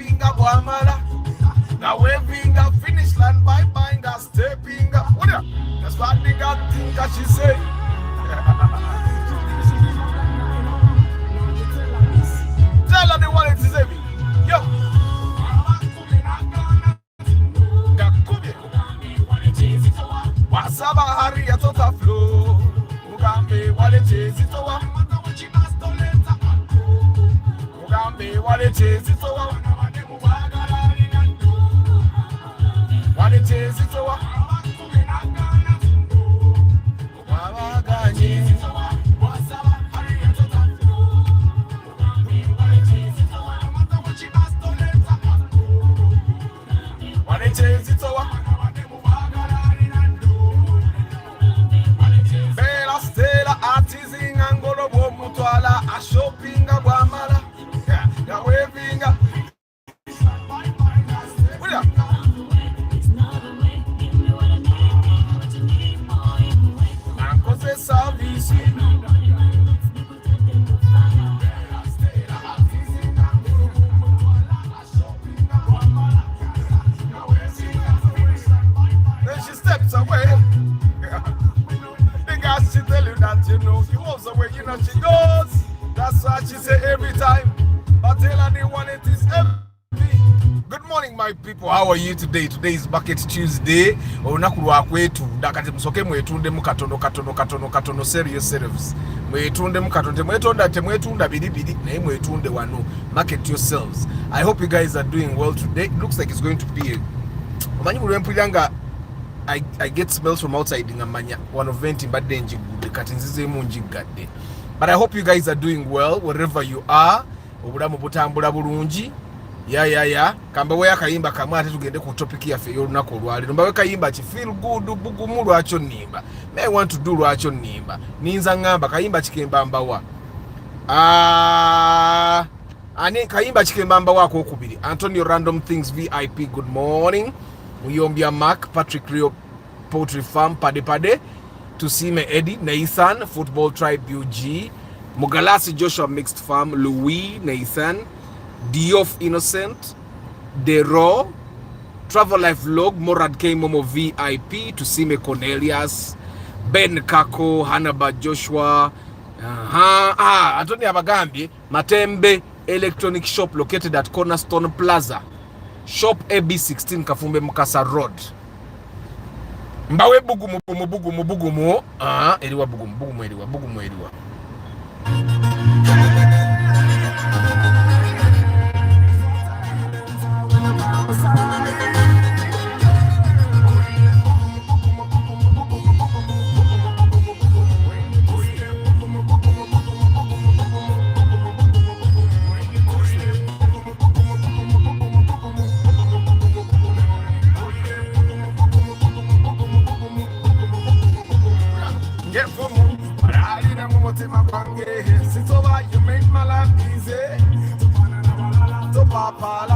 stepping up Wamala. Now waving a finish line by binder, stepping up. What ya? That's what the God think that she say. Tell her the wallet is heavy. Yo. Wasaba hari ya tota flow. Ugambe wallet is it over. Ugambe wallet is it over. Wallet is it over. How are you today? Today is Bucket Tuesday. Onakulwa kwetu dakati musoke mwetunde mukatono serious. Mwetunde mukatonde mwetonda temwetunda bidibidi na mwetunde wano. Market yourselves. I hope you guys are doing well today. It looks like it's going to be I get smells from outside in Amanya. One of venting but denji good katinzize munji gadde. But I hope you guys are doing well wherever you are. Obulamu butambula bulungi. Ya kamba we akayimba kamwe ate tugende ku topic ya fe yolunaku olwaliro mbawe kayimba ki feel good bugumu lwacho nimba may want to do lwacho nimba ninza ngamba kayimba kikemba mbawa ani kayimba kikemba mbawa ko kubiri Antonio Random Things VIP good morning Muyombia Mark Patrick Rio Poultry Farm Pade Tusime Eddie Nathan Football Tribe UG Mugalasi Joshua Mixed Farm Louis Nathan Diof Innocent, The Raw, Travel Life Vlog, Morad K Momo VIP, Tusime Cornelius, Ben Kako, Hanaba Joshua, Anthony Abagambi, Matembe Electronic Shop located at Cornerstone Plaza, Shop AB16 Kafumbe Mukasa Road. Mbawe bugumu, eriwa bugumu eriwa. You make my life easy. To Papa,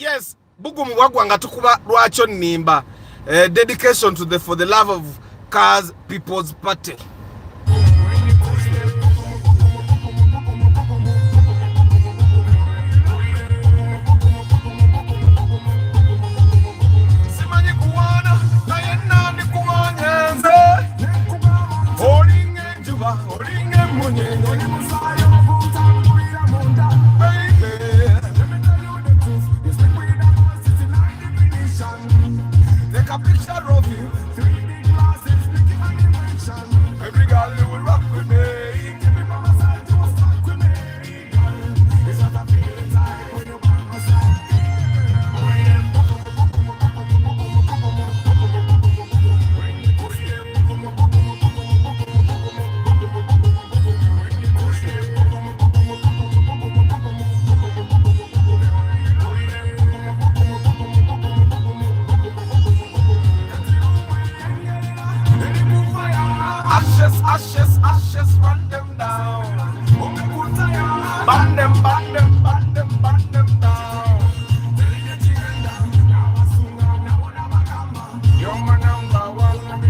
yes, bugumu wagwanga tukuba lwacho nimba. Dedication to for the love of cars people's party. Take a picture of you, 3D glasses, making my dimension. Every girl you will rock with me. Give me mama side, you will stuck with me. It's not a feeling time when you're by my side. ashes, ashes, run them down. Burn them, burn them, burn them, burn them down. You're my number one.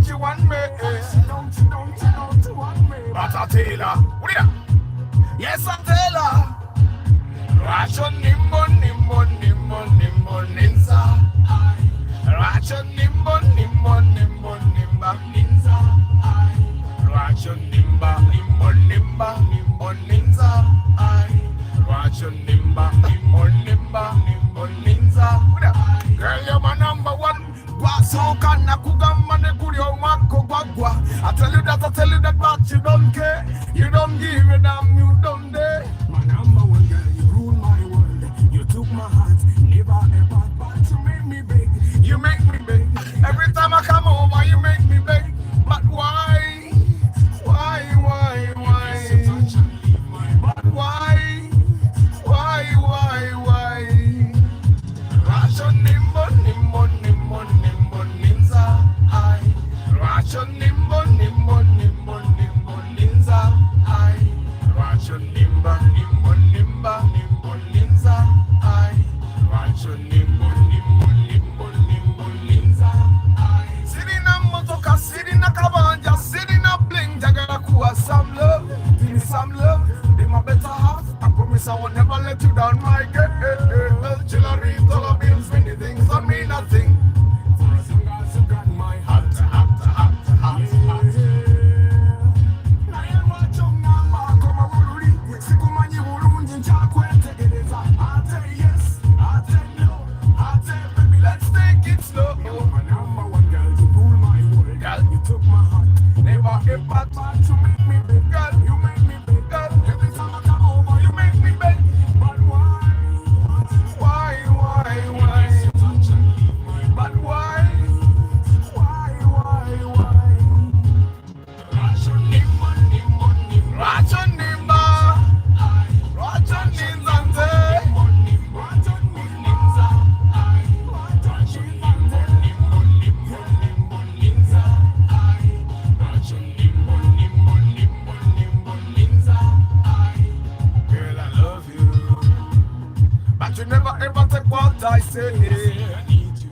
She want me. She want me. But I tell her, what is that? Yes, I tell her. Ration nimbo, nimbo, nimbo, nimbo, ninza. Ration nimbo, nimbo, nimbo, nimba, ninza. Ration nimba, nimbo, nimba, nimbo, ninza. Ration nimba, nimbo, nimba, nimbo, ninza. Girl, you're my number one. I tell you that, but you don't care. You don't give a damn, you don't dare. My number one girl, you rule my world. You took my heart, never ever, but you make me beg. You make me beg. Every time I come over, you make me beg. But why? Why? But why? Why? Ration nimbo, nimbo, nimbo, nimbo, ninza. Ration nimbo, nimbo, nimbo, nimbo, ninza. Ration nimba, nimbo, nimba, nimbo, ninza. Ration nimbo, nimbo, nimbo, nimbo, ninza. Sitting na motoka, sitting na kabanja, sitting na bling, jagala kuwa some love. Give me some love, be my better half. I promise I will never let you down, my girl. Jewelry, dollar bills, many things don't mean nothing. You got my heart. You never ever take what I say. I need you.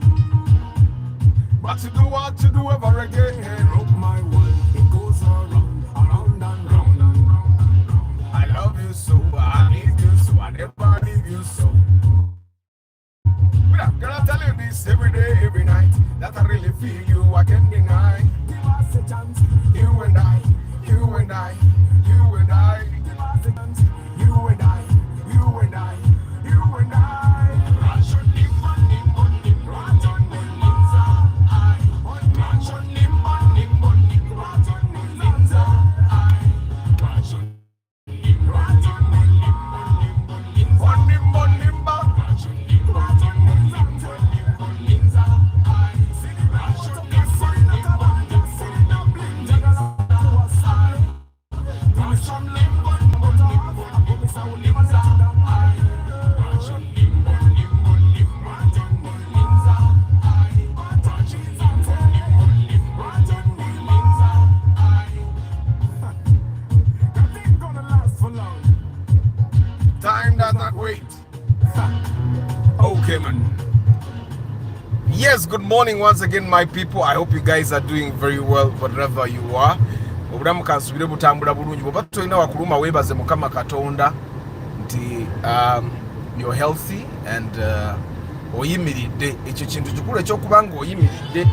But you do what you do ever again. Broke my world, it goes around and round. I love you so, I need you so, I never leave you so. Girl, I tell you this every day, every night, that I really feel you, I can't deny. Give us a chance, you and I. Give us a chance, you and I. Time does not wait. Okay, man. Yes, good morning once again, my people. I hope you guys are doing very well wherever you are. Obulamu kansubire butambula bulungi bwoba tolina wakuluma webaze mukama katonda nti you're healthy and oyimiridde. Ekyo kintu kikulu ekyokubanga oyimiridde.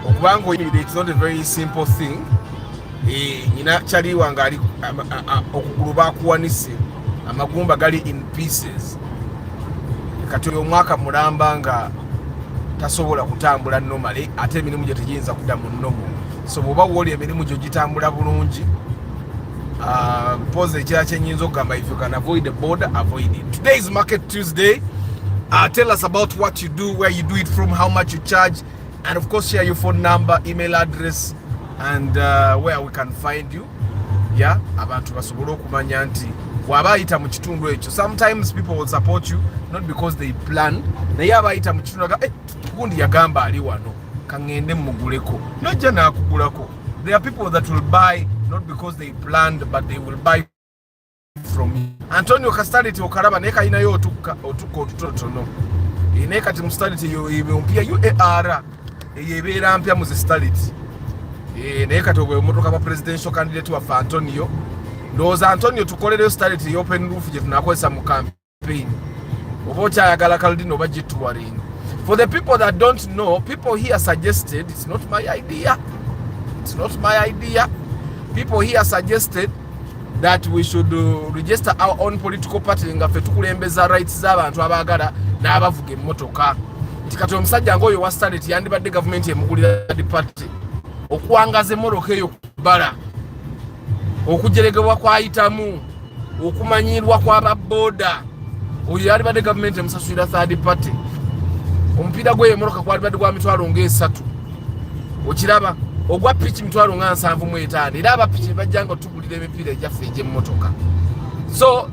Okubanga oyimiridde, it's not a very simple thing. Nyina kyali wange ali okugulu bakuwanise amagumba gali in pieces. Kati omwaka mulamba nga tasobola kutambula normally, ate emirimu gye tegiyinza kudda mu nnomo. So bwoba woli emirimu gyo gitambula bulungi, pose ekira kyenyinza okugamba, if you can avoid the border, avoid it. Today is Market Tuesday. Tell us about what you do, where you do it from, how much you charge, and of course share your phone number, email address, and where we can find you. Yeah, abantu basobole okumanya nti wabayita mu kitundu ekyo. Sometimes people will support you not because they planned, naye abayita mu kitundu aga gundi yagamba ali wano kangende muguleko, nojja nakugulako. There are people that will buy not because they planned, but they will buy from you. Antonio Castality okaraba naye kayina yo otukka otutotono naye kati mu Castality yo mpya UAR eyebeera mpya mu Castality. Naye kati obwe omotoka ba presidential candidate wa Antonio, ndowooza Antonio tukolereyo Castality open roof gye tunakozesa mu campaign. Oba okyayagala Kaldino oba gitwaling. For the people that don't know, people here suggested, it's not my idea. It's not my idea. People here suggested that we should register our own political party nga ffe tukulembeza rights z'abantu abaagala n'abavuga emmotoka. Tikati omusajja ng'oyo wa Starlet yandibadde gavumenti emugulira di party okuwangaza emmotoka eyo kubala, okujeregebwa kwayitamu, okumanyirwa kw'ababooda, oyo yandibadde gavumenti emusasulira third party. Omupiira gwe emmotoka gwalibadde gwa mitwalo ng'esatu. Okiraba ogwa piki mitwalo nga 75 era abapiki bajja nga tugulira emipiira egyaffe egy'emmotoka. So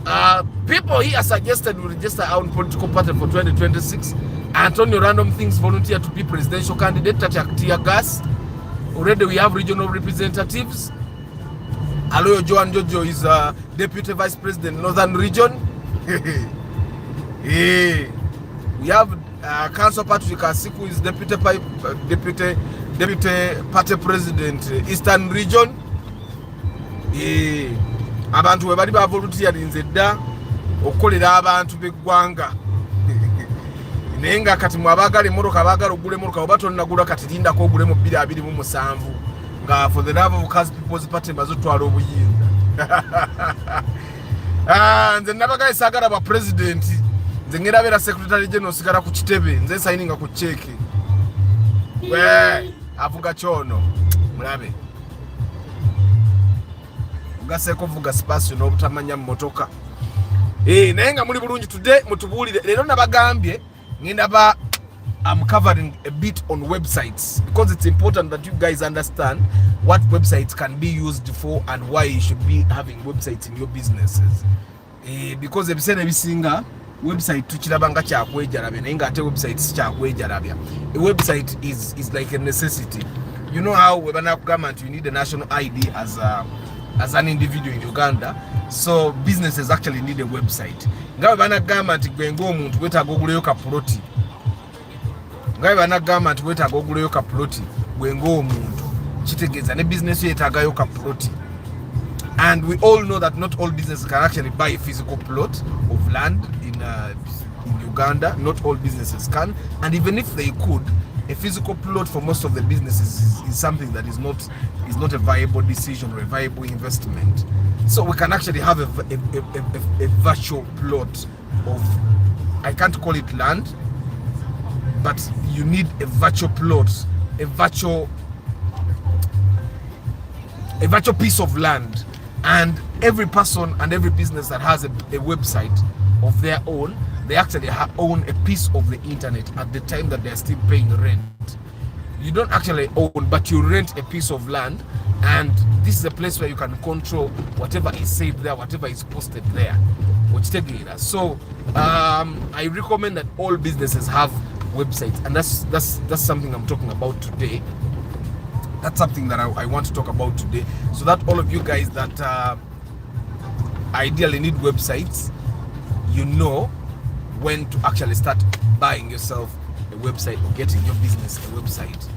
people here suggested we register our own political party for 2026. Antonio Random Things volunteer to be presidential candidate at tear gas. Already we have regional representatives. Aloyo Joan Jojo is deputy vice president Northern Region. We have Council Patrick Asiku is deputy party president Eastern Region. Abantu we bali ba volunteer nzedda okukolera abantu beggwanga. Nenga kati mwabagala emmotoka abagala ogula emmotoka oba tonnagula kati lindako ogule mu 2027 nga for the love of Kazi People's Party bazotwala obuyinza. Nze nabagala sagala ba president, nze ngera bera secretary general sigala ku kitebe, nze signinga ku check. Avuga chono mulabe ugaseko vuga space n'obutamanya mmotoka. Naye nga muli bulungi. Today mutubulire lero nabagambye ngenda I'm covering a bit on websites because it's important that you guys understand what websites can be used for and why you should be having websites in your businesses. Because ebiseera ebisinga website tukirabanga kyakwejalabya naye nga ate website si kyakwejalabya. A website is like a necessity. You know how we banakugamba nti you need a national ID as an individual in Uganda, so businesses actually need a website. Ngawe banagamba nti gwe ng'omuntu wetaaga oguleyo ka ploti, ngawe banagamba nti wetaaga oguleyo ka ploti gwe ng'omuntu, kitegeeza ne business yeetaagayo ka ploti. And we all know that not all businesses can actually buy a physical plot of land in Uganda. Not all businesses can, and even if they could, a physical plot for most of the businesses is something that is not a viable decision or a viable investment. So we can actually have a virtual plot of, I can't call it land, but you need a virtual plot, a virtual piece of land. And every person and every business that has a website of their own, they actually own a piece of the internet at the time that they're still paying rent. You don't actually own, but you rent a piece of land, and this is a place where you can control whatever is saved there, whatever is posted there. So I recommend that all businesses have websites, and that's something I'm talking about today. That's something that I want to talk about today, so that all of you guys that ideally need websites, you know when to actually start buying yourself a website or getting your business a website.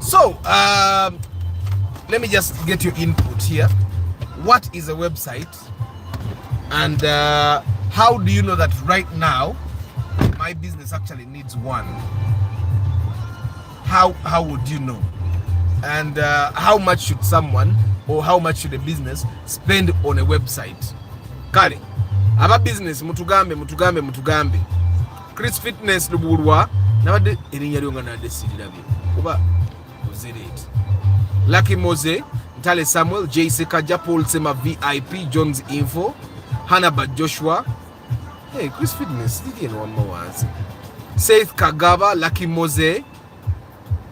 So let me just get your input here. What is a website, and how do you know that right now my business actually needs one? How would you know? And how much should someone, or how much should a business spend on a website? Kale aba business mutugambe Chris Fitness lubulwa nabadde erinnya lyonga nadde sirirabye kuba uzirete Lucky Moze, Ntale Samuel, JC Kaja, Paul Sema VIP, Jones Info, Hannah Joshua. Hey, Chris Fitness, did one more once. Seth Kagaba, Lucky Moze,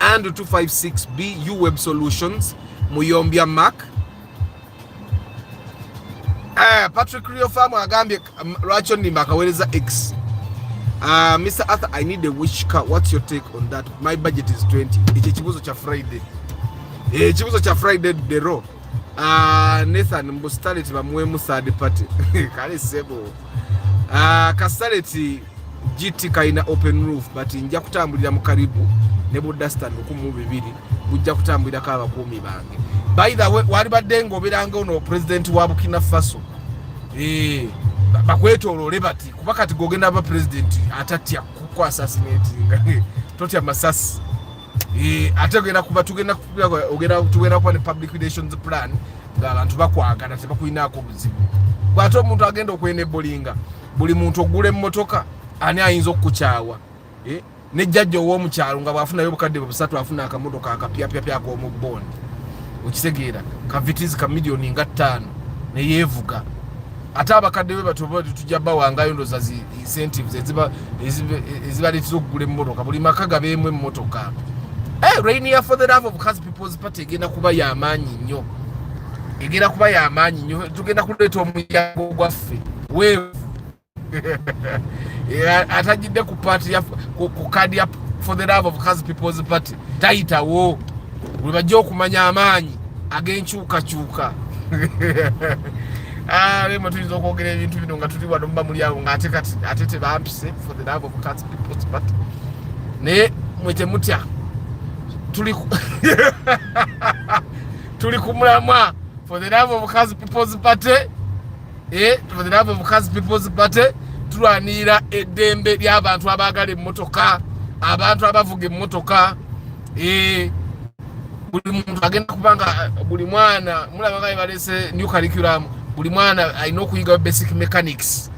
Andrew 256B, U Web Solutions, Muyombia Mac. Patrick Rio Farmer Agambia Rachon Nimaka, where is the X? Mr. Arthur, I need a wish car. What's your take on that? My budget is 20. It was a Friday. Chibuzo cha Friday the raw. Nathan Mbustality bamwemu third party. Kale sebo. Kastality GT kaina open roof but nja kutambulira mu karibu ne budastan okumu bibiri bujja kutambulira ka bakumi bange. By the way, wali badengo biranga ono president wa Burkina Faso. Bakwetolole bati kuba kati gogenda ba president atatya ku assassinate totya masasi. Ate ogenda kuba tugenda kuba ne public relations plan ng'abantu bakwagana tebakulinaako buzibu. Bw'ate omuntu agenda okwenebolinga buli muntu ogula emmotoka ani ayinza okukukyawa. Ne jjajja ow'omukyalo nga bw'afunayo obukadde busatu afuna akamotoka akapyapyapya ak'omubondi okitegeera kavitizi ka miliyoni nga 5 ne yeevuga. Ate abakadde be batoba tujja bawangayo ndoza zi incentives ezibaleetera okugula emmotoka buli maka gabeemu emmotoka. Rainier for the love of Cause People's Party egenda kuba y'amaanyi nnyo. Egenda kuba y'amaanyi nnyo. Tugenda kuleeta omuyago gwaffe. Weevu. Atajidde ku party ya ku kadi ya for the love of Cause People's Party. Tayitawo. Bwe bajja okumanya amaanyi ag'enkyukakyuka. Lemo tuyinza okwogera ebintu bino nga tuli wano muba muli awo ng'ate tebampise for the love of Cause People's Party. Naye mwe temutya. Tuli kumulamwa for the love of Cause People's Party. For the love of Cause People's Party tulwanira eddembe ly'abantu abaagala emmotoka, abantu abavuga emmotoka. Buli muntu agenda kubanga buli mwana mulaba nga balese new curriculum, buli mwana alina okuyiga basic mechanics,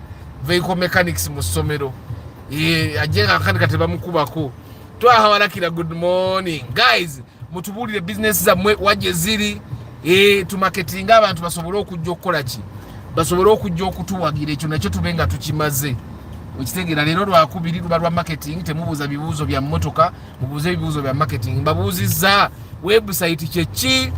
vehicle mechanics mu ssomero. Ajenga kandi katebamukubako. Twahawalakira good morning guys, mutubulire business zammwe wajje ziri tu marketing abantu basobole okujja okukola ki, basobole okujja okutuwagira ekyo nakyo tubenga tukimaze. Okitegeera leero lwakubiri luba lwa marketing, temubuuza bibuuzo bya mmotoka, mubuuze ebibuuzo bya marketing. Mbabuuzizza website kyeki,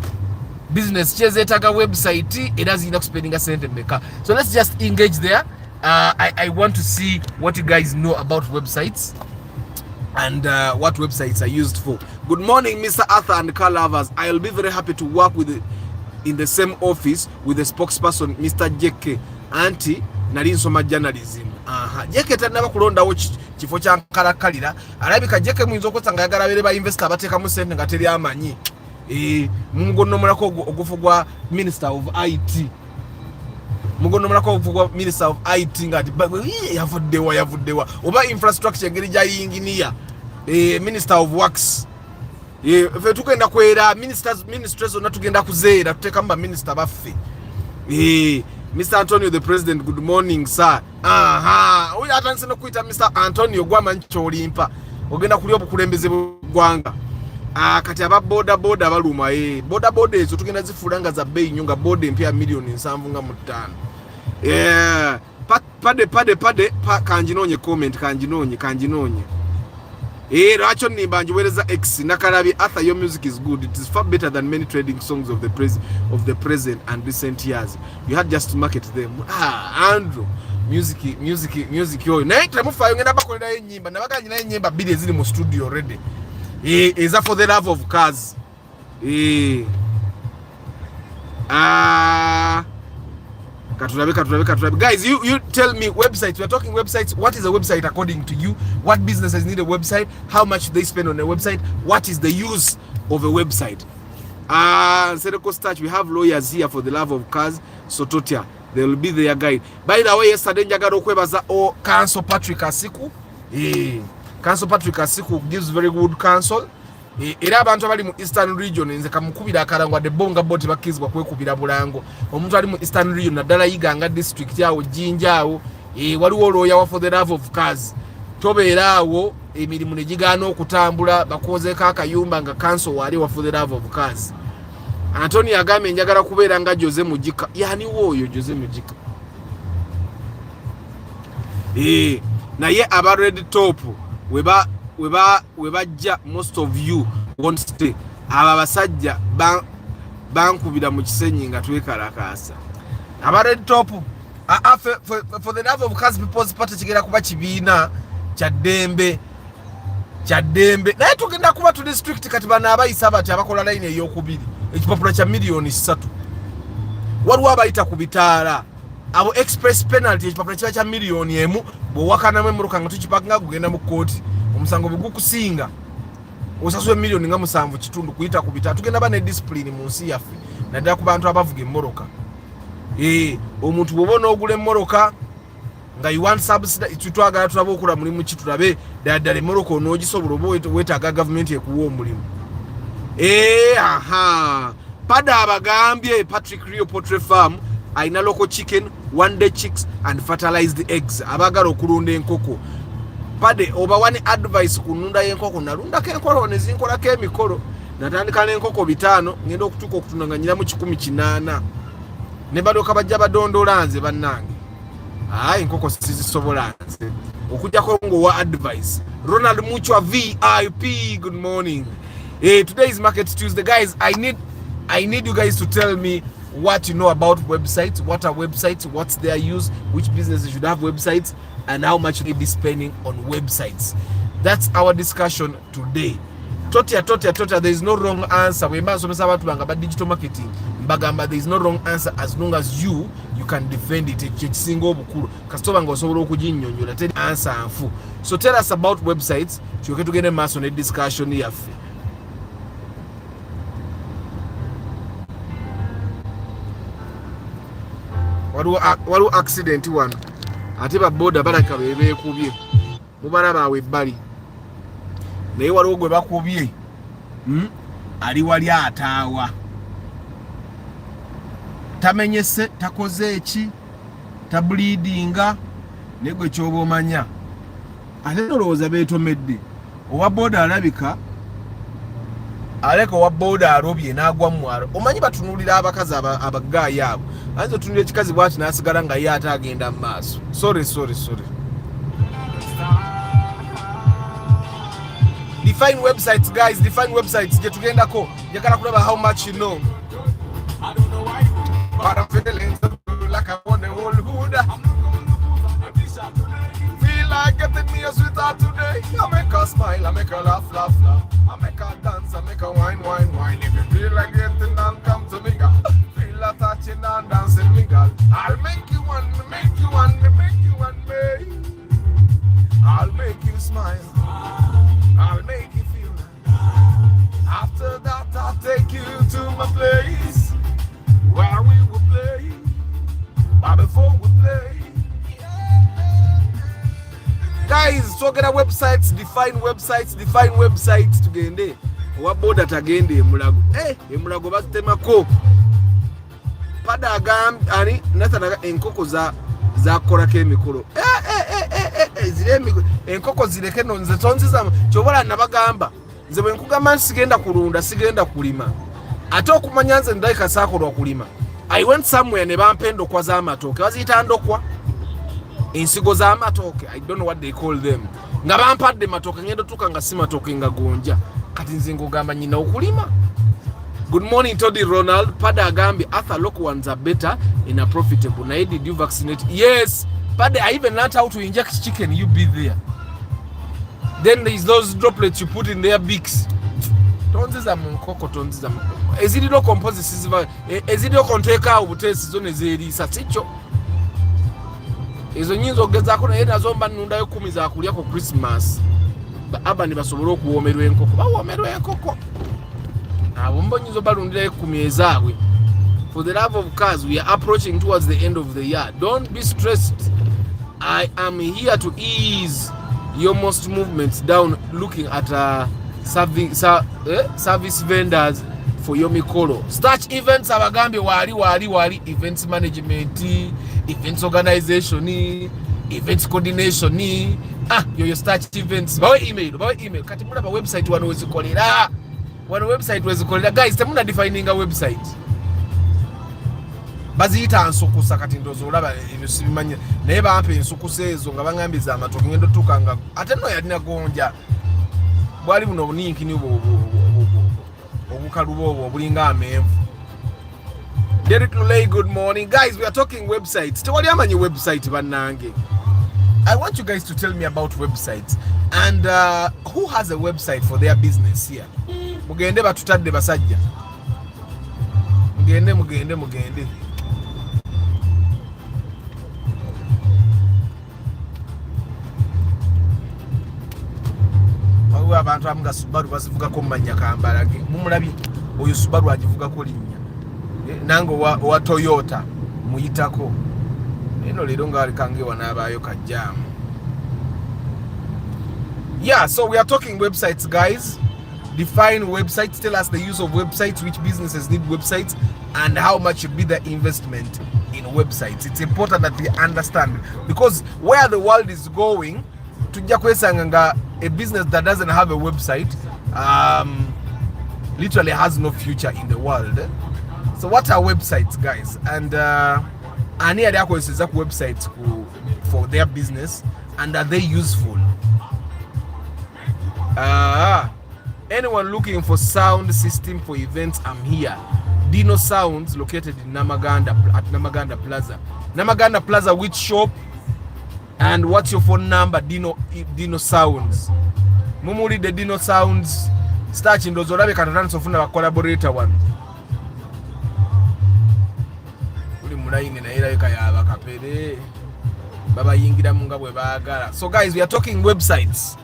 business kyezeetaga website era zirina kuspendinga sente mmeka. So let's just engage there. I want to see what you guys know about websites and what websites are used for. Good morning, Mr. Arthur and car lovers. I'll be very happy to work with in the same office with the spokesperson, Mr. JK. Auntie, nali nsoma journalism. JK tanaba kulondawo kifo kya nkalakalira. Alabika JK muyinza okusanga yagala bere ba investor abateekamu sente nga teri amanyi. Mugonomulako ogufugwa Minister of IT. Mugonomulako ogufugwa Minister of IT ngati yavuddewa oba infrastructure ngeri gya engineer, Minister of Works. Fe tugenda kwera ministers zonna tugenda kuzeera tuteekamu ba minister baffe. Mr. Antonio the President, good morning sir. Oyo atandise n'okuyita Mr. Antonio gwamanyi kyolimpa ogenda kulya obukulembeze bw'eggwanga. Kati aba boda baluma boda ezo tugenda zifuula nga za bbeeyi nnyo nga boda empya miliyoni 7.5. Pade kanjinoonye comment kanjinoonye. Lwaki onnimba njiweereza X nakalabi Arthur, your music is good. It is far better than many trading songs of the present and recent years. You had just to market them. Andrew, music yoyo. Naye temufaayo ngenda bakolerayo ennyimba. Nabaga nyinayo ennyimba 2 eziri mu studio already. Eza for the love of cars. Guys, you tell me websites. We're talking websites. What is a website according to you? What businesses need a website? How much do they spend on a website? What is the use of a website? Sereko Starch, we have lawyers here for the love of cars. So Totia, they will be their guide. By the way, yesterday njagala okwebaza Council Patrick Asiku. Council Patrick Asiku gives very good counsel. Era abantu abali mu Eastern Region nze kamukubira akarangwa de bonga boti bakizwa kwekubira bulango. Omuntu ali mu Eastern Region naddala Uganda district yawo Jinja awo waliwo lawyer wa for the love of cars. Tobeera awo emirimu ne gigana okutambula bakozeeko akayumba nga council wali wa for the love of cars. Anthony agambye njagala kubeera nga Jose Mujika. Yani woyo Jose Mujika. Naye aba red top webajja most of you won't stay. Aba basajja bankubira mu kisenyi nga twekalakasa. Aba red top for the love of cars people's party kigera kuba kibiina kyadembe naye tugenda kuba tu district kati bana abayisa bati abakola line ey'okubiri ekipapula kya million 3 waliwo abayita ku bitaala abo express penalty ekipapula kiba kya million 1 bwowakanamu emmotoka nga tukipanga kugenda mu kooti omusango bigukusinga osasula million nga 7 kitundu kuyita ku bitaala tugenda bane discipline mu nsi yaffe naddala ku bantu abavuga emmoroka omuntu bw'oba n'ogula emmoroka nga you want subsidy tutwagala tulaba okula mulimu kitulabe ddala emmoroka onoogisobola oba weetaaga gavumenti ekuwa omulimu. Pada abagambye Patrick Rio Poultry Farm aina local chicken, one day chicks and fertilized eggs. Abagala okulunda enkoko. Pade oba wani advice kununda enkoko nalunda kenkolo nezinkola kemikolo. Natandika n'enkoko 5 ngenda okutuka okutunanganyira mu 18 ne bado kabajja badondolanze bannange. Enkoko sizisobola nze okujjako ngo wa advice. Ronald Muchwa VIP, good morning. Today is Market Tuesday, guys. I need you guys to tell me what you know about websites. What are websites? What's their use? Which businesses should have websites? And how much they be spending on websites? That's our discussion today. Totia, there is no wrong answer. We must about digital marketing. Bagamba, there is no wrong answer as long as you can defend it. Single customer goes over to answer. So tell us about websites. So you get a mass on a discussion here. Waliwo accident wano ate baboda balaka beekubye mubala bawe ebbali naye waliwo gwe bakubye ali wali ataawa tamenyese takoze eki tableedinga negwe kyoba omanya ate nolowooza beetomedde owa boda alabika aleka owa boda alobye n'agwa mu mwalo omanyi batunulira abakazi abagaayi abo anzo tunulira ekikazi bwati n'asigala nga ye ate agenda mu maaso. Sorry. Define websites, guys. Define websites. Gye tugendako njagala kulaba how much you know. But I'm feeling like I want the whole hood. Feel like getting me a sweetheart today. I make her smile, I make her laugh. I make her dance, I make her wine. If you feel like getting down, come to me, girl. Feel like touching and dancing, me, girl. I'll make you one, make you one, babe. I'll make you smile. I'll make you feel nice. After that, I'll take you to my place where we will play. But before we play, guys, talking about websites, define websites tugende. Owa boda tagende emulago. Emulago batemako. Pada agamba ani natanaga enkoko za kolako emikolo. Zire emikolo. Enkoko zireke nonze tonziza kyobola nabagamba. Nze bwe nkugamba sigenda kulunda, sigenda kulima. Ate okumanya nze ndayika saakolwa kulima. I went somewhere ne bampendo kwa za amatoke. Baziyita ndokwa. Ensigo za amatoke. I don't know what they call them. Nga bampadde matoke ngendo tuka nga si matoke nga gonja. Kati nze ngogamba nyina okulima. Good morning, Toddy Ronald. Pada agambi, Arthur local ones are better in a profitable. Now, did you vaccinate? Yes. Pada, I even learned how to inject chicken. You be there. Then there's those droplets you put in their beaks. Tonziza munkoko, tonziza munkoko. Ezidido composite siziva. Ezidido konteka ubutesi zone zeri saticho. ezo nyinzo ogezaako naye nazo mba nnundayo 10 za kulya ku Christmas abani basobole okuwoomerwa enkoko bawoomerwa enkoko abo mbo nyinzo balundirayo 10 ezaabwe. For the love of cars, we are approaching towards the end of the year. Don't be stressed. I am here to ease your most movements down, looking at service vendors for your mikolo. Starch events abagambi wali events management, events organization, events coordination. Your starch events. Bawe email. Kati muna ba website wano wezikolera. Guys, temuna defining a website. Baziyita nsukusa kati ndozo olaba ebyo sibimanya naye bampa ensukusa ezo nga baŋŋambiza amatoki ngendo tukanga ate no yalina gonja bwali buno obuninkini obukalubo obwo obulinga amenvu. Derek Lulay, good morning. Guys, we are talking websites. Tewali amanyi website bannange. I want you guys to tell me about websites and who has a website for their business here. Mugende batutadde basajja. Mugende. Abantu amuga Subaru basivugako mumanya kambalage mumulabye oyo Subaru agivugako linnya nango wa Toyota muyitako eno lero nga alikange wanaabayo kajjamu. Yeah, so we are talking websites, guys. Define websites, tell us the use of websites, which businesses need websites, and how much should be the investment in websites. It's important that we understand, because where the world is going, tujja kwesanga nga a business that doesn't have a website literally has no future in the world. So what are websites, guys? And ani ali akozesa ku websites for their business, and are they useful? Anyone looking for sound system for events, I'm here. Dino Sounds, located in Namaganda, at Namaganda Plaza. Namaganda Plaza, which shop? And what's your phone number? Dino Sounds. Mumuli the Dino Sounds. Starch in those orabe katatanso funa collaborator one. Uli mulaini na ila yaba kapere. Baba yingira munga bwe bagala. So guys, we are talking websites.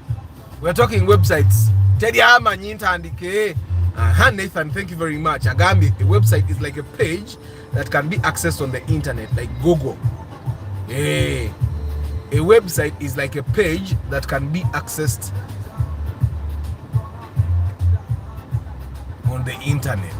Tedi ama nyintandike. Nathan, thank you very much. Agambi, a website is like a page that can be accessed on the internet, like Google. A website is like a page that can be accessed on the internet.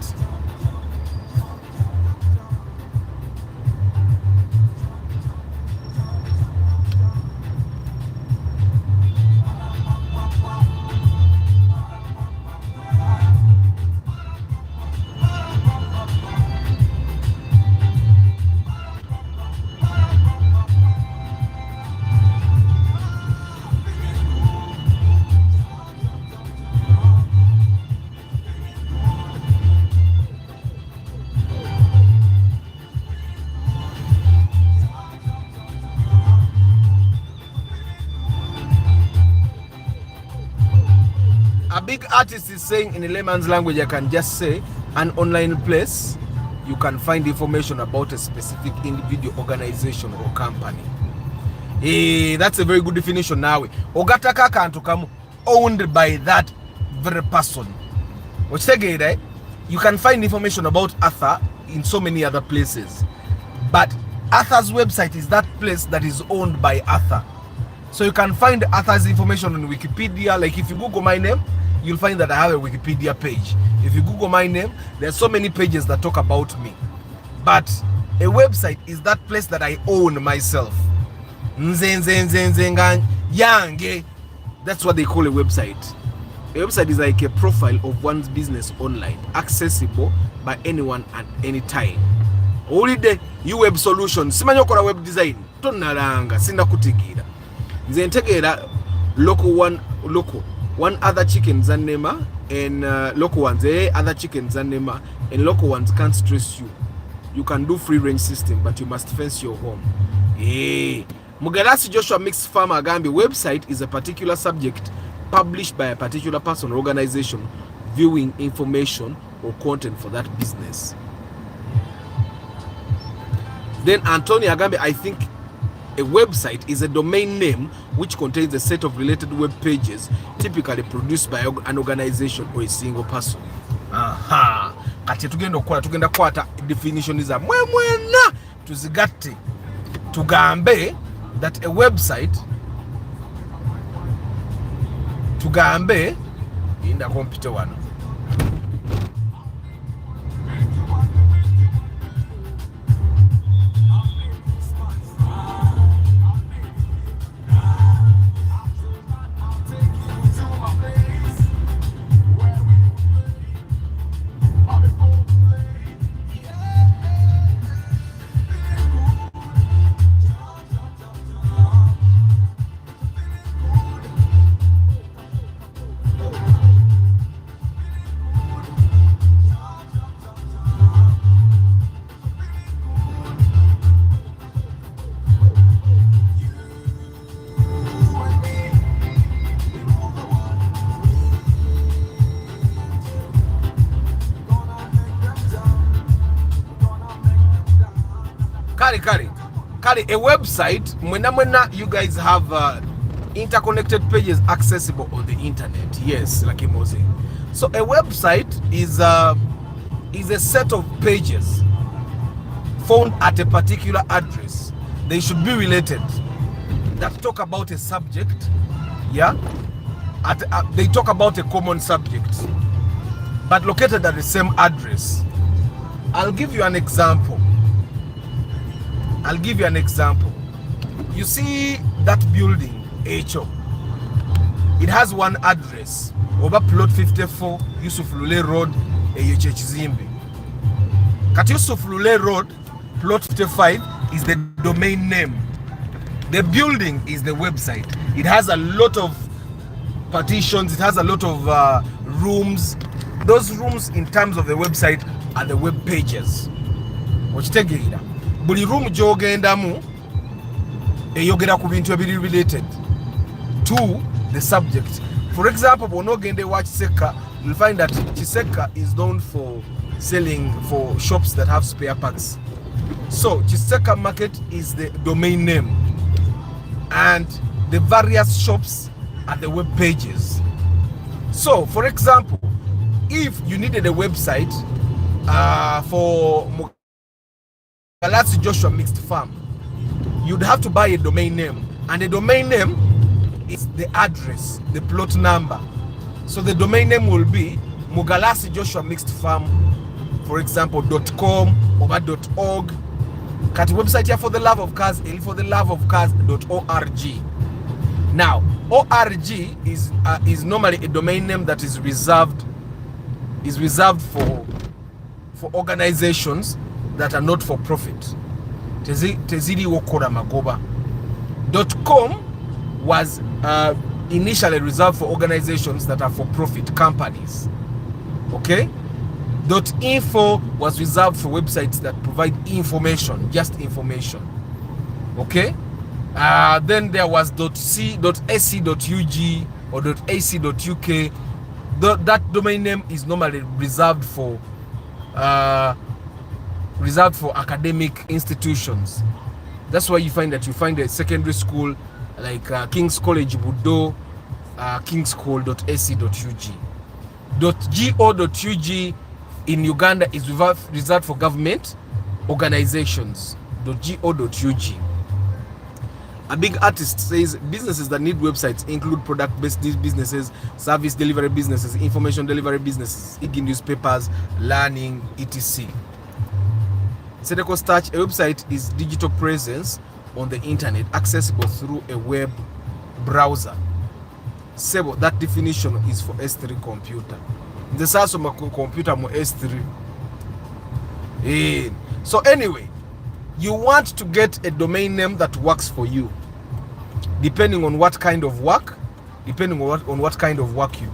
A big artist is saying in a layman's language, I can just say an online place you can find information about a specific individual, organization or company. That's a very good definition now. Ogataka kantu kamu owned by that very person. You can find information about Arthur in so many other places, but Arthur's website is that place that is owned by Arthur. So you can find Arthur's information on Wikipedia. Like if you Google my name, you'll find that I have a Wikipedia page. If you Google my name, there's so many pages that talk about me. But a website is that place that I own myself. Yange. That's what they call a website. A website is like a profile of one's business online, accessible by anyone at any time. Only the web solution. Simanyo kola web design. Tonalanga sinda kutigira. Nze ntegera local one other chicken zanema and local ones other chicken zanema and local ones can't stress you. You can do free range system, but you must fence your home. Mugalasi Joshua Mixed Farmer Gambi website is a particular subject published by a particular person or organization viewing information or content for that business. Then Antonio Agambi, I think A website is a domain name which contains a set of related web pages typically produced by an organization or a single person. Aha. Kati tugenda kwata definition za mwena tuzigatte tugambe that a website tugambe inda computer wano Kari, a website, mwena you guys have interconnected pages accessible on the internet. Yes, like Mose. So a website is a set of pages found at a particular address. They should be related, that talk about a subject. Yeah, they talk about a common subject, but located at the same address. I'll give you an example. You see that building, HO. It has one address. Over plot 54, Yusuf Lule Road, Chizimbi. Kat Yusuf Lule Road, plot 55 is the domain name. The building is the website. It has a lot of partitions. It has a lot of rooms. Those rooms, in terms of the website, are the web pages. Ochitegeera. Buli room jogendamu eyogera ku bintu ebiri related to the subject. For example, bonogende wa Chiseka, you'll find that Chiseka is known for selling for shops that have spare parts. So Chiseka Market is the domain name, and the various shops are the web pages. So for example, if you needed a website for Mugalasi Joshua Mixed Farm, you'd have to buy a domain name, and the domain name is the address, the plot number. So the domain name will be Mugalasi Joshua Mixed Farm, for example, .com or .org. Kat website here for the love of cars, for the love of cars.org. Now, org is normally a domain name that is reserved for organizations that are not for profit. Tezidi wokora magoba. .com was initially reserved for organizations that are for profit companies. Okay? .info was reserved for websites that provide information, just information. Okay? Then there was .ac.ug or .ac.uk. That domain name is normally reserved for academic institutions. That's why you find a secondary school like King's College Budo, kingschool.ac.ug. .go.ug in Uganda is reserved for government organizations. .go.ug. A big artist says businesses that need websites include product-based businesses, service delivery businesses, information delivery businesses, newspapers, learning, etc. Sedeko Starch, a website is digital presence on the internet accessible through a web browser. Sebo, that definition is for S3 computer. The size of my computer mo S3. So anyway, you want to get a domain name that works for you, depending on what kind of work, you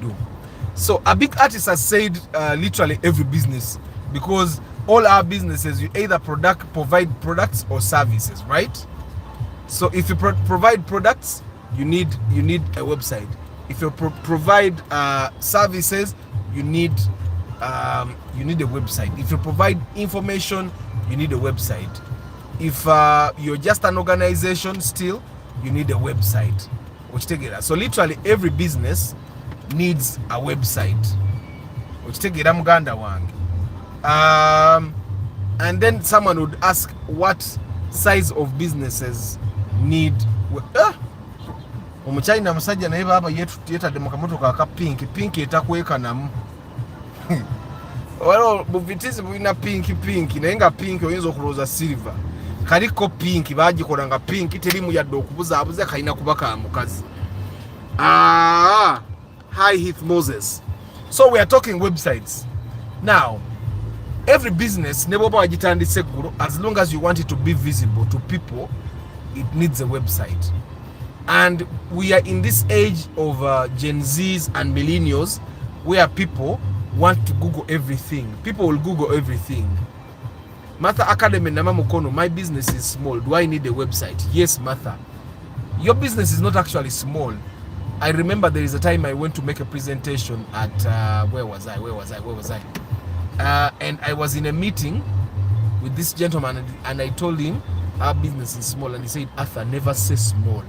do. So a big artist has said literally every business, because all our businesses, you either provide products or services, right? So if you provide products, you need a website. If you provide services, you need a website. If you provide information, you need a website. If you're just an organization, still you need a website. Which take it. So literally every business needs a website. Which take it. Uganda wange. And then someone would ask what size of businesses need. Omuchina musajja naye baba yetadde mu kamotoka ka pink etakweka namu. Waliwo buvitizi bulina pink naye nga pink oyinza okulowooza silver. Kaliko pink bagikola nga pink terimu yadde okubuzaabuza kalina kuba ka mukazi. Hi Heath Moses. So we are talking websites. Now, every business, as long as you want it to be visible to people, it needs a website. And we are in this age of Gen Zs and millennials where people want to Google everything. People will Google everything. Martha Academy Nama Mukono, my business is small. Do I need a website? Yes, Martha. Your business is not actually small. I remember there is a time I went to make a presentation at, where was I? And I was in a meeting with this gentleman and I told him our business is small, and he said, Arthur, never say small.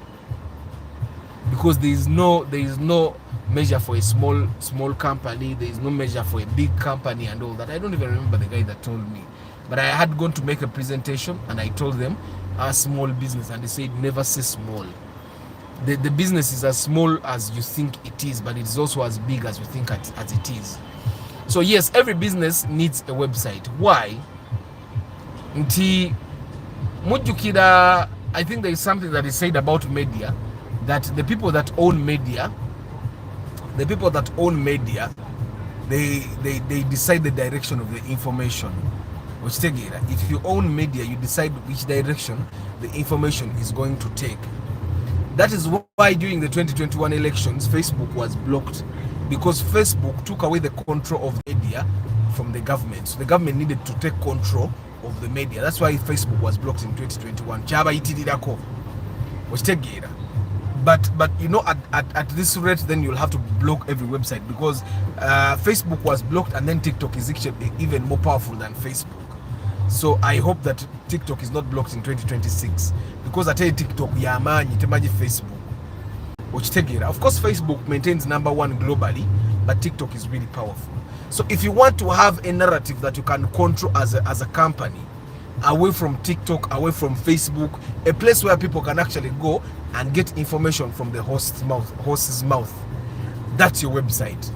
Because there is no measure for a small company, there is no measure for a big company and all that. I don't even remember the guy that told me. But I had gone to make a presentation and I told them our small business, and they said never say small. The business is as small as you think it is, but it is also as big as you think as it is. So yes, every business needs a website. Why? Nti mujukira, I think there is something that is said about media, that the people that own media, they decide the direction of the information. Which take it. If you own media, you decide which direction the information is going to take. That is why during the 2021 elections, Facebook was blocked, because Facebook took away the control of the media from the government. So the government needed to take control of the media. That's why Facebook was blocked in 2021. But you know, at this rate, then you'll have to block every website, because Facebook was blocked, and then TikTok is even more powerful than Facebook. So I hope that TikTok is not blocked in 2026, because I tell you, TikTok yamanyi temaji Facebook. Of course, Facebook maintains #1 globally, but TikTok is really powerful. So if you want to have a narrative that you can control as a company, away from TikTok, away from Facebook, a place where people can actually go and get information from the horse's mouth, that's your website.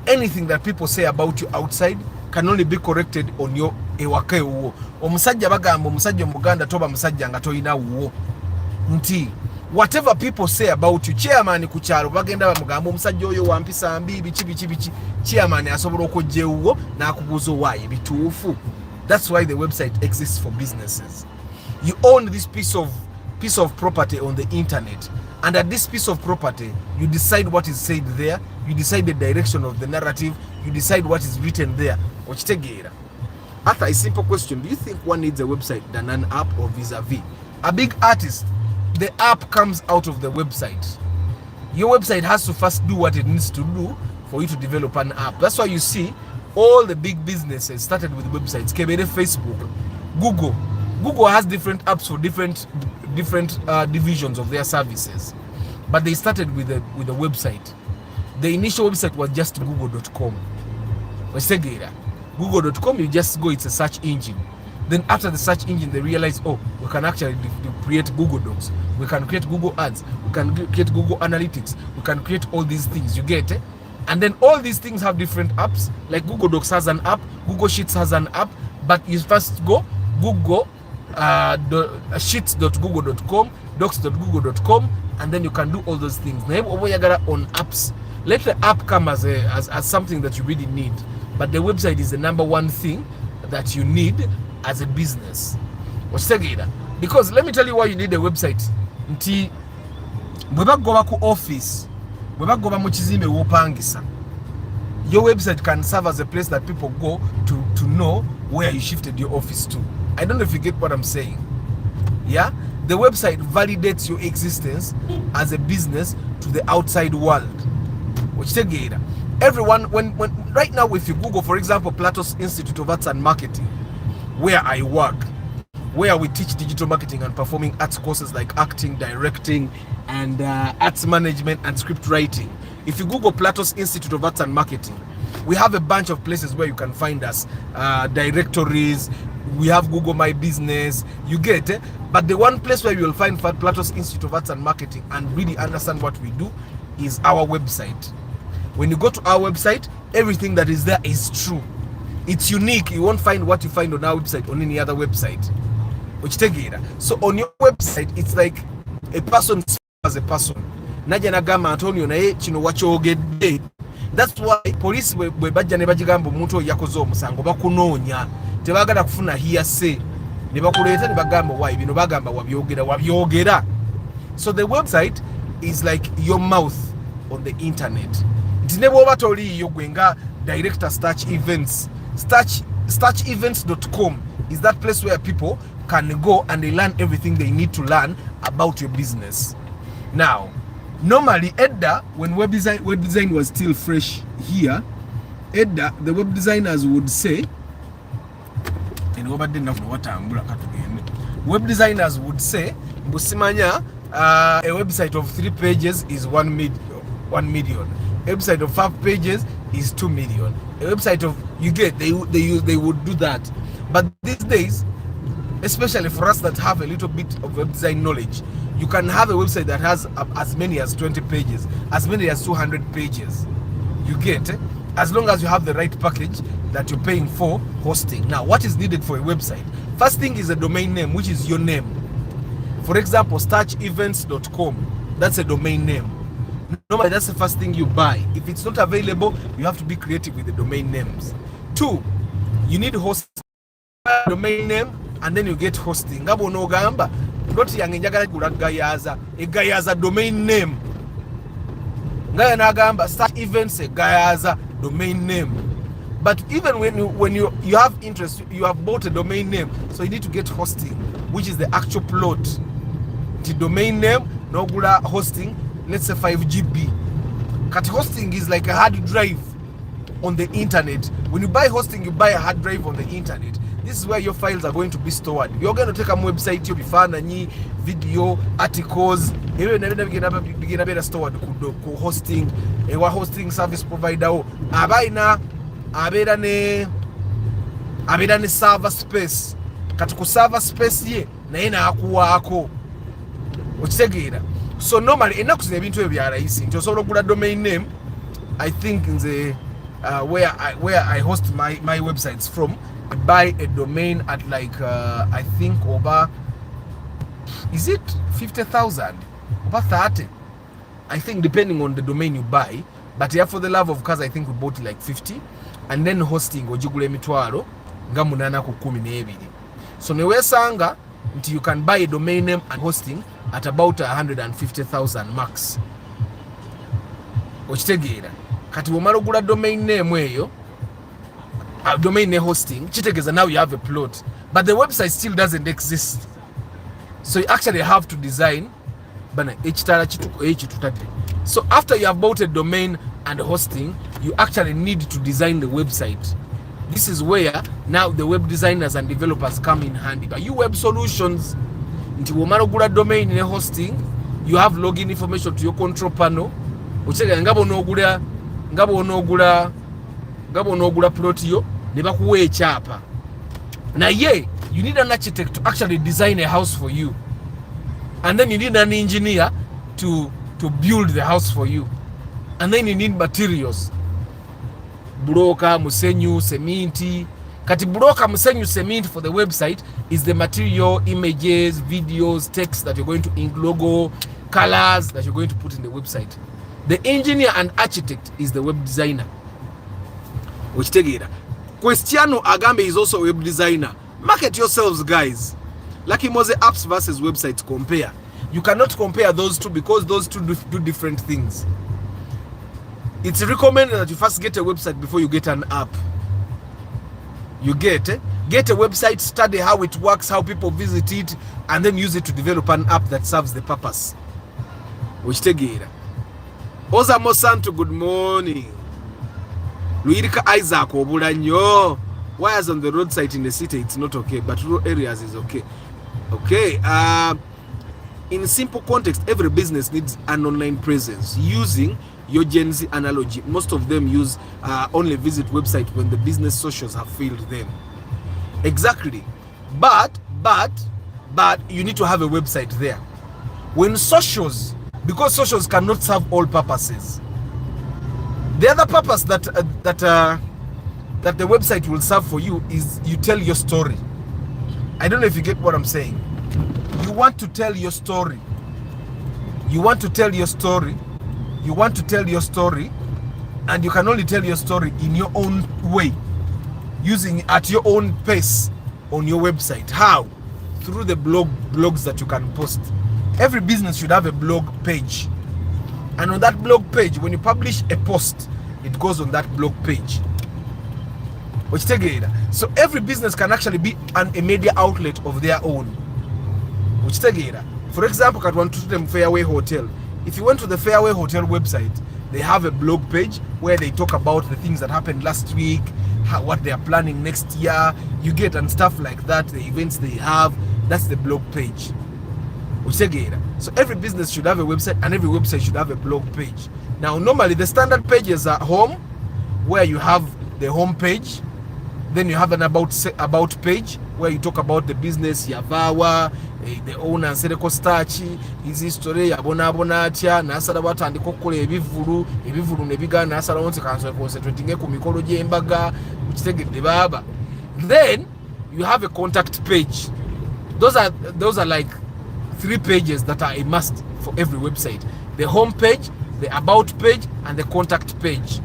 Anything that people say about you outside can only be corrected on your ewake uwo. Omusajja bagamba omusajja Uganda toba musajja nga toyina uwo. Nti whatever people say about you, chairman ku kyalo bagenda bamugamba omusajja oyo wampisa mbi bichi chairman asobola okujja uwo n'akubuuza why bituufu. That's why the website exists for businesses. You own this piece of property on the internet, and at this piece of property you decide what is said there, you decide the direction of the narrative, you decide what is written there. After a simple question, do you think one needs a website than an app, or vis-a-vis? A big artist, the app comes out of the website. Your website has to first do what it needs to do for you to develop an app. That's why you see all the big businesses started with websites. Kebere, Facebook, Google has different apps for different divisions of their services, but they started with a website. The initial website was just google.com. Google.com, you just go, it's a search engine. Then after the search engine, they realize, oh, we can actually create Google Docs, we can create Google Ads, we can create Google Analytics, we can create all these things, you get it? And then all these things have different apps, like Google Docs has an app, Google Sheets has an app, but you first go Google sheets.google.com, docs.google.com, and then you can do all those things. Now, on apps, let the app come as something that you really need, but the website is the #1 thing that you need as a business. Because let me tell you why you need a website. Nti bweba goba ku office, bweba goba mu kizimbe wopangisa, your website can serve as a place that people go to know where you shifted your office to. I don't know if you get what I'm saying. Yeah, the website validates your existence as a business to the outside world. Everyone, when right now, if you Google, for example, Plato's Institute of Arts and Marketing, where I work, where we teach digital marketing and performing arts courses like acting, directing, and arts management and script writing. If you Google Plato's Institute of Arts and Marketing, we have a bunch of places where you can find us, directories. We have Google My Business, you get it. But the one place where you will find Plato's Institute of Arts and Marketing and really understand what we do is our website. When you go to our website, everything that is there is true. It's unique. You won't find what you find on our website on any other website. Which take it. So on your website, it's like a person as a person. Naja nagamba Antonio naye kino wakyogedde. That's why police we bajja ne bagigamba omuntu yakoze omusango bakunoonya. Tebagala kufuna hearsay. Ne bakuleeta ne bagamba why bino bagamba wabyogera. So the website is like your mouth on the internet. Nti ne bwoba toliiyo gwe nga director Starch Events. Starchevents.com is that place where people can go and they learn everything they need to learn about your business. Now, normally Edda, when web design was still fresh here, Edda, the web designers would say, web designers would say, Busimanya, a website of 3 pages is 1 million. A website of 5 pages is 2 million. A website of, you get, they would do that. But these days, especially for us that have a little bit of web design knowledge, you can have a website that has as many as 20 pages, as many as 200 pages. You get it? As long as you have the right package that you're paying for hosting. Now, what is needed for a website? First thing is a domain name, which is your name. For example, starchevents.com, that's a domain name. Normally, that's the first thing you buy. If it's not available, you have to be creative with the domain names. 2, you need host domain name, and then you get hosting. Ngabo no gamba, not yang njagala kula gayaza domain name. Ngaya na gamba start events gayaza domain name. But even when you have interest, you have bought a domain name, so you need to get hosting, which is the actual plot. The domain name, no gula hosting, let's say 5 GB. Cut hosting is like a hard drive on the internet. When you buy hosting, you buy a hard drive on the internet. This is where your files are going to be stored. You're going to take a website, you'll be found video, articles, begin better stored hosting, a hosting service provider. Abaina ne server space. Katuku server space ye na ina akuwako. Okitegera. So normally enaku zino ebintu ebya rayisi nti osobola okugula domain name. I think in the where I host my websites from, I buy a domain at like I think over, is it 50,000 over 30, I think, depending on the domain you buy. But yeah, for the love of cars, I think we bought like 50, and then hosting ojigula emitwalo nga 8 ku 12. So newesanga nti you can buy a domain name and hosting at about 150,000 max. Okitegeera kati womala ogula domain name eyo, domain name hosting, kitegeza now you have a plot, but the website still doesn't exist. So you actually have to design bana ekitala kituko ekitutadde. So after you have bought a domain and hosting, you actually need to design the website. This is where now the web designers and developers come in handy. But you web solutions, nti womala ogula domain ne hosting, you have login information to your control panel. Ochega ngabo onogula plot yo ne bakuwa ekyapa. Na ye, you need an architect to actually design a house for you, and then you need an engineer to build the house for you, and then you need materials, broker, musenyu, cement. Kati broker, musenyu, cement for the website is the material, images, videos, text that you're going to ink, logo, colors that you're going to put in the website. The engineer and architect is the web designer. Which tegera. Cristiano Agambe is also a web designer. Market yourselves, guys. Lucky Mose apps versus websites compare. You cannot compare those two because those two do different things. It's recommended that you first get a website before you get an app. You get a website, study how it works, how people visit it, and then use it to develop an app that serves the purpose. Which tegera. Oza Mosanto, good morning. Luirika Isaac obula nnyo. Wires on the roadside in the city, it's not okay, but rural areas is okay. Okay. In simple context, every business needs an online presence. Using your Gen Z analogy, most of them use only visit website when the business socials have failed them. Exactly. But you need to have a website there. When socials, because socials cannot serve all purposes. The other purpose that the website will serve for you is you tell your story. I don't know if you get what I'm saying. You want to tell your story. You want to tell your story. You want to tell your story, and you can only tell your story in your own way, using at your own pace on your website. How? Through the blogs that you can post. Every business should have a blog page, and on that blog page, when you publish a post, it goes on that blog page. So every business can actually be a media outlet of their own. For example, at one Fairway Hotel, if you went to the Fairway Hotel website, they have a blog page where they talk about the things that happened last week, what they are planning next year, you get, and stuff like that, the events they have. That's the blog page. So every business should have a website, and every website should have a blog page. Now, normally the standard pages are home, where you have the home page. Then you have an about page where you talk about the business, Yavawa, the owner, Sereko Stachi, his history, Abona Bonatia, Nasarabat and the Kokole, Ebivuru, Nebiga, Nasara wants to concentrating a mycology and baga, which take the Baba. Then you have a contact page. Those are like 3 pages that are a must for every website: the home page, the about page, and the contact page.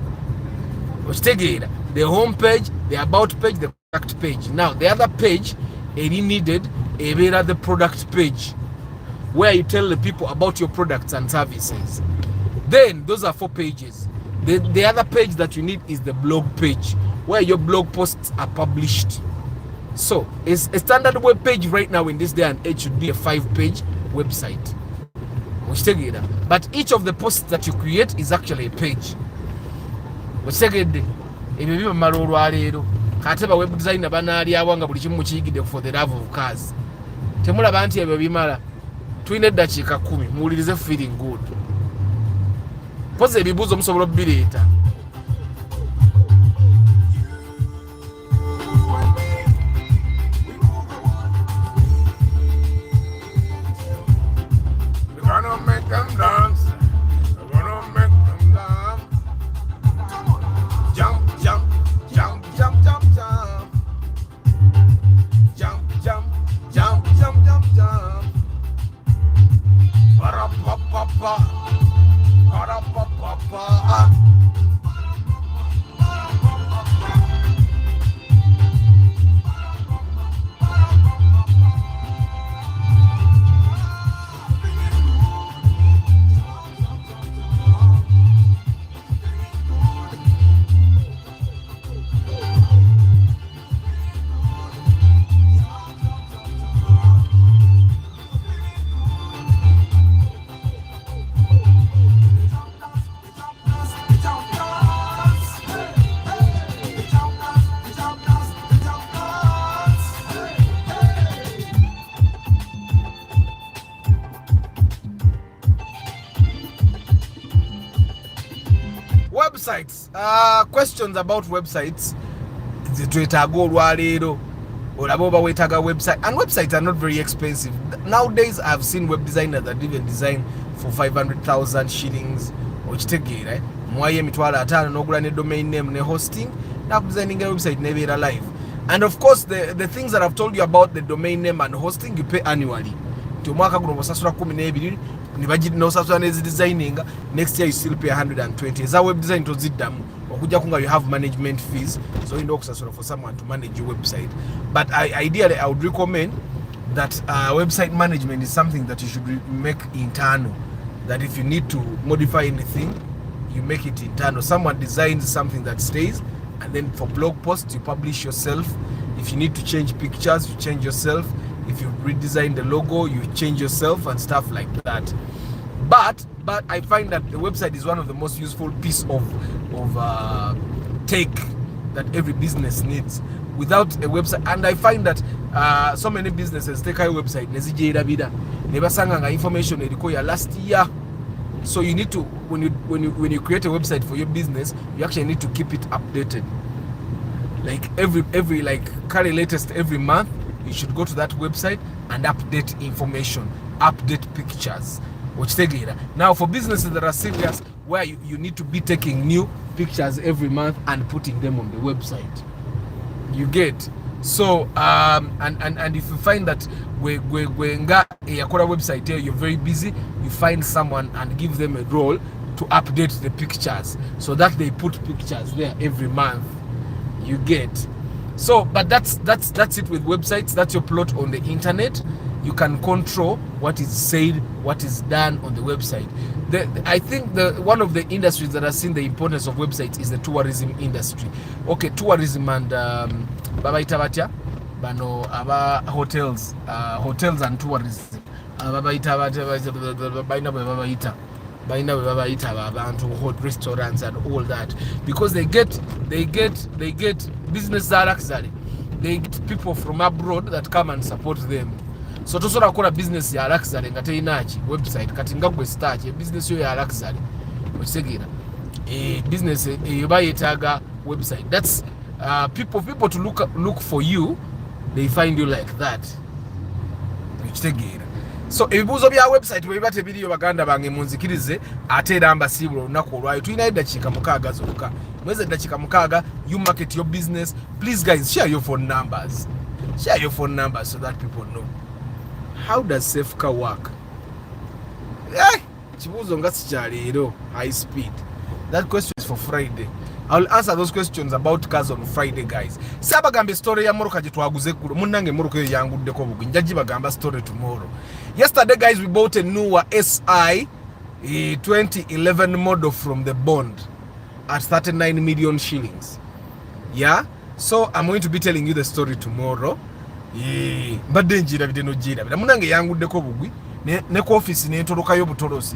Which take it. The home page, the about page, the product page. Now, the other page, needed the product page, where you tell the people about your products and services. Then, those are 4 pages. The other page that you need is the blog page, where your blog posts are published. So, it's a standard web page right now in this day and age should be a 5-page website. But each of the posts that you create is actually a page. Ebyo bimala olwaleero kate ba web designer banaali awanga buli kimu kiyigidde for the love of cars. Temulaba nti ebyo bimala tulina eddakiika 10 muwulirize feeling good. Poze ebibuuzo musobola obbireeta. Websites. Questions about websites. Website, and websites are not very expensive nowadays. I've seen web designers that even design for 500,000 shillings. Which take it, right? Mwaye mitwala atano nogula ne domain name ne hosting. Now designing a website never live. And of course, the things that I've told you about the domain name and hosting, you pay annually. To mwaka kuno basasura 12 nibajid no sasura nezi designing. Next year you still pay 120. As a web design to ziddamu. You have management fees, so you know for someone to manage your website. But ideally, I would recommend that website management is something that you should make internal. That if you need to modify anything, you make it internal. Someone designs something that stays, and then for blog posts, you publish yourself. If you need to change pictures, you change yourself. If you redesign the logo, you change yourself and stuff like that. But I find that the website is one of the most useful piece of tech that every business needs. without a website. And I find that so many businesses take a website nebasanga information eriko last year. So you need to, when you create a website for your business, you actually need to keep it updated. Like every like carry latest every month, you should go to that website and update information, update pictures. Now for businesses that are serious, where you need to be taking new pictures every month and putting them on the website. You get? So and if you find that when yakora website here you're very busy, you find someone and give them a role to update the pictures so that they put pictures there every month. You get? So but that's it with websites. That's your plot on the internet. You can control what is said, what is done on the website. I think one of the industries that has seen the importance of websites is the tourism industry. Okay, tourism and babaita batya bano aba hotels and tourism babaita abantu hot restaurants and all that, because they get business za luxury. They get people from abroad that come and support them. So tosobola kukola business ya luxury nga teyinaaki website kati nga gwe start business yo ya luxury okitegeera business eyo bayetaaga website. That's people to look for you, they find you like that okitegeera. So ebibuuzo bya website bwe biba tebiriyo baganda bange munzikirize ate era mbasiibula olunaku olwayo. Tulina eddakiika 6 zokka, mwezi eddakiika 6. You market your business. Please guys, share your phone numbers so that people know. How does safe car work? Chibuzo nga sikyaleero high speed. That question is for Friday. I'll answer those questions about cars on Friday, guys. Sabagambe story ya moroka gye twaguze kulo. Munnange moroka eyo yanguddeko bugwi. Njaji bagamba story tomorrow. Yesterday, guys, we bought a newer SI 2011 model from the bond at 39 million shillings. Yeah? So I'm going to be telling you the story tomorrow. Mbadde njirabidde nojirabira munange yanguddeko bugwi ne ku office n'entolokayo butolosi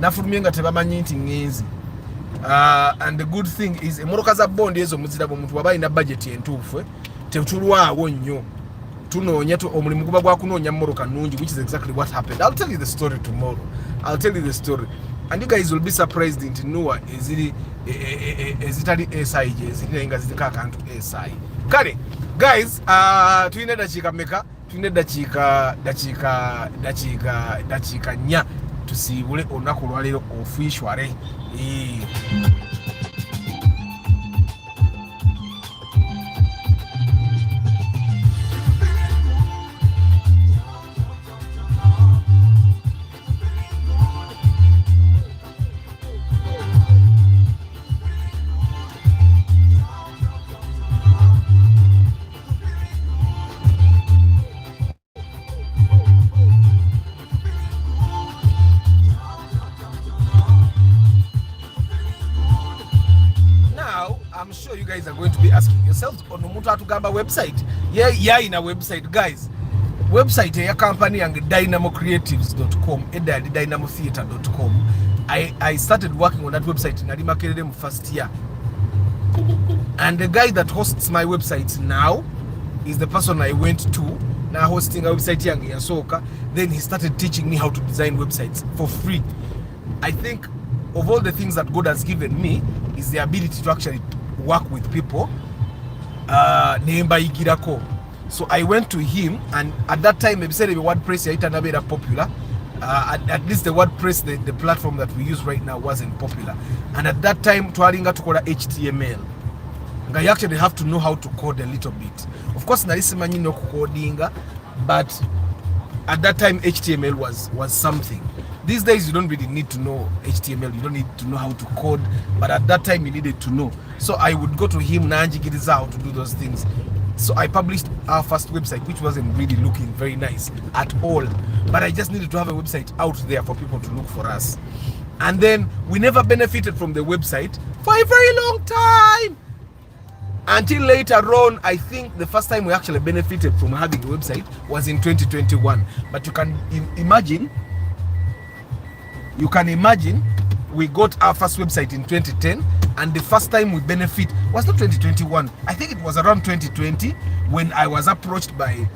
nafulumye nga tebamanyi nti ngenzi. And the good thing is emmotoka za bondi ezo muzirabo omuntu waba alina budget entuufu tetulwawo nnyo tunoonya omulimu guba gwa kunoonya mmoloka nnungi, which is exactly what happened. I'll tell you the story tomorrow. And you guys will be surprised into Noah ezitali SI je ezitali nga zitaka akantu SI. Kale guys, tulina dakiika meka? Tulina dakiika 4 tusiibule olunaku olwaleero officially. I'm sure you guys are going to be asking yourselves, ono muntu atugamba website? Yeah, in a website, guys. Website ya company yang dynamocreatives.com, dynamotheater.com. I started working on that website in Makerere first year. And the guy that hosts my websites now is the person I went to now hosting a website yang Yasoka. Then he started teaching me how to design websites for free. I think of all the things that God has given me is the ability to actually work with people. So I went to him, and at that time maybe said WordPress yaitanabeera popular. At least the WordPress, the platform that we use right now, wasn't popular. And at that time twalinga tukola HTML. You actually have to know how to code a little bit. Of course nali simanyi no codinga, but at that time HTML was something. These days you don't really need to know HTML, you don't need to know how to code, but at that time you needed to know. So I would go to him nanjigiriza how to do those things. So I published our first website, which wasn't really looking very nice at all, but I just needed to have a website out there for people to look for us. And then we never benefited from the website for a very long time, until later on. I think the first time we actually benefited from having a website was in 2021. But you can imagine we got our first website in 2010, And the first time we benefit was not 2021. I think it was around 2020 when I was approached by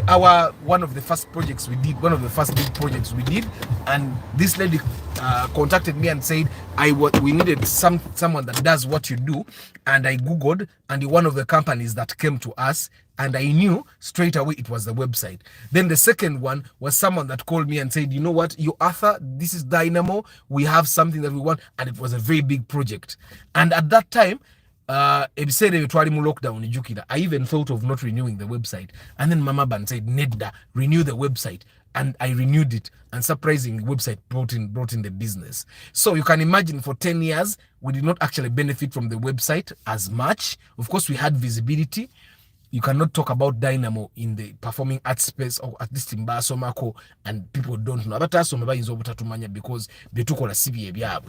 our one of the first projects we did, one of the first big projects we did, and this lady contacted me and said we needed someone that does what you do, and I googled, and one of the companies that came to us, and I knew straight away it was the website. Then the second one was someone that called me and said, you know what, you Arthur, this is Dynamo, we have something that we want, and it was a very big project. And at that time, I even thought of not renewing the website, and then Mama Ban said, Nedda, renew the website, and I renewed it, and surprisingly, website brought in the business. So you can imagine, for 10 years we did not actually benefit from the website as much. Of course, we had visibility. You cannot talk about Dynamo in the performing arts space, or at least in Basomako, and people don't know. Because they took all a CBA.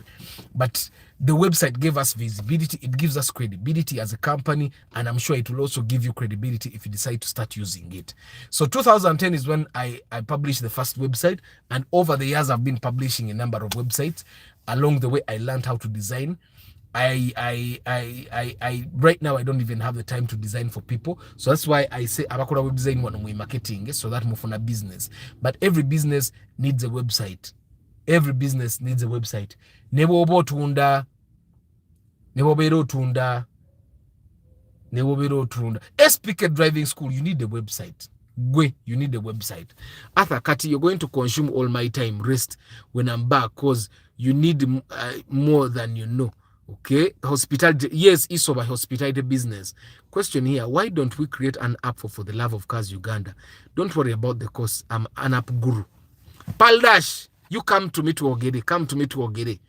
But the website gave us visibility, it gives us credibility as a company, and I'm sure it will also give you credibility if you decide to start using it. So 2010 is when I published the first website, and over the years I've been publishing a number of websites. Along the way, I learned how to design. I right now I don't even have the time to design for people, so that's why I say abakora web design one way marketing, so that mufuna business. But every business needs a website. Every business needs a website. Nebo tunda SPK driving school, you need a website. You need a website. Arthur Kati, you're going to consume all my time. Rest when I'm back, cause you need more than you know. Okay, hospitality. Yes, it's over hospitality business. Question here: why don't we create an app for the love of cars Uganda? Don't worry about the cost. I'm an app guru. Paldash, you come to me to Ogede.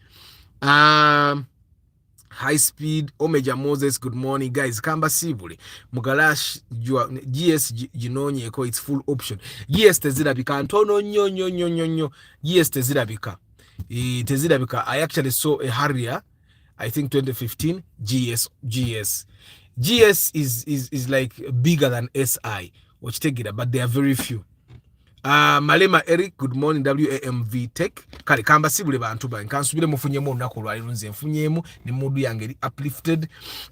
High speed Omeja Moses, good morning guys. Kamba Sibuli Mugalash GS Ginonyeko, it's full option. Yes, Tezidabika Antono nyo. Yes, Tezidabika. I actually saw a Harrier, I think 2015 GS is like bigger than SI, which take it, but they are very few. Malema Eric, good morning. WAMV Tech. Kale kamba sibule bantu ba nkansubire mufunyemu onako lwalirunze mfunyemu ni mudu yange uplifted.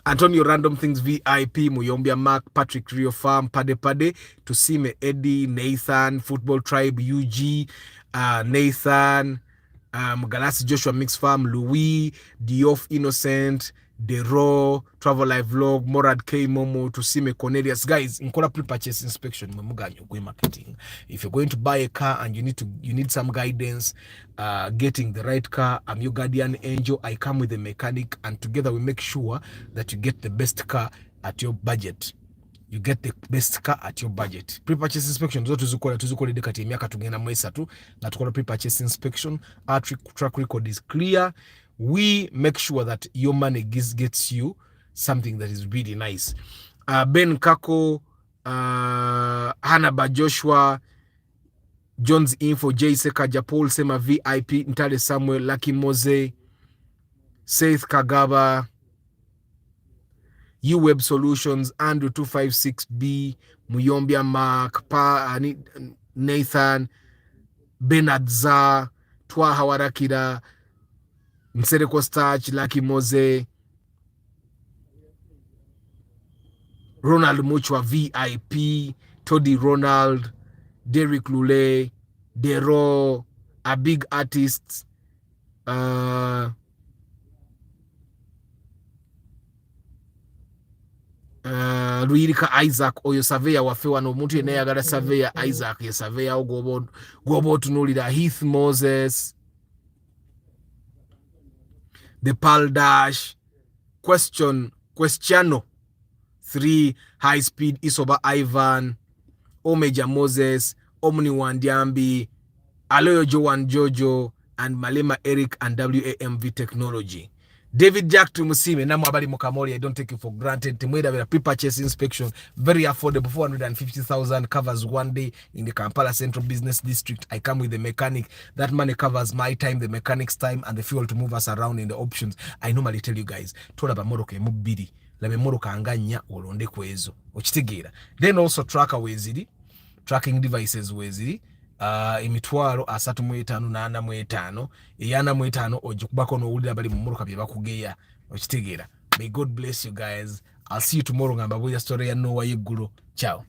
Antonio Random Things VIP, Muyombia Mark, Patrick Rio Farm, Pade Tusime Eddie, Nathan, Football Tribe UG, Nathan, Galasi Joshua Mix Farm, Louis, Diof Innocent, Dero, Travel Live Vlog, Morad K Momo, Tusime Cornelius. Guys, in pre-purchase inspection, marketing. If you're going to buy a car and you need some guidance, getting the right car, I'm your guardian angel. I come with a mechanic, and together we make sure that you get the best car at your budget. You get the best car at your budget. Pre-purchase inspection zote tuzukole dekati emiaka tugenda mwesa tu na tukola pre-purchase inspection. Our track record is clear. We make sure that your money gets you something that is really nice. Ben Kako, Hanaba Joshua, John's Info, J Seka, Japol Sema VIP, Ntale Samuel, Lucky Mose, Seth Kagaba, UWeb Solutions, Andrew 256B, Muyombia Mark, Nathan, Bernard Za, Twa Hawarakida, Nsereko Starch, Lucky Mose, Ronald Muchwa VIP, Toddy Ronald, Derek Lule, Dero, a big artist, Ruirika Isaac, oyo surveyor wafewa no muntu ene yagala surveyor Isaac ye surveyor gobo tunulira Heath Moses, the Pal Dash, Questiono 3, High Speed Isoba Ivan, Omeja Moses, Omni Wandiambi, Aloyo Joan Jojo, and Malema Eric and WAMV Technology. David Jack to Musime, Namu Abali Mokamori, I don't take it for granted. Timweda with a pre-purchase inspection, very affordable, 450,000, covers one day in the Kampala Central Business District. I come with the mechanic. That money covers my time, the mechanic's time, and the fuel to move us around in the options. I normally tell you guys, tola ba moroke mubidi, labe moroka anganya olonde kwezo. Ochitegira. Then also tracker wezidi, tracking devices wezidi. Emitwalo asatu mu 5 na 4 mu 5 eyana mu 5 ojukubako no ulira bali mu muruka bye bakugeya okitegeera. May God bless you guys. I'll see you tomorrow ngamba boya story ya Noah yeggulu. Ciao.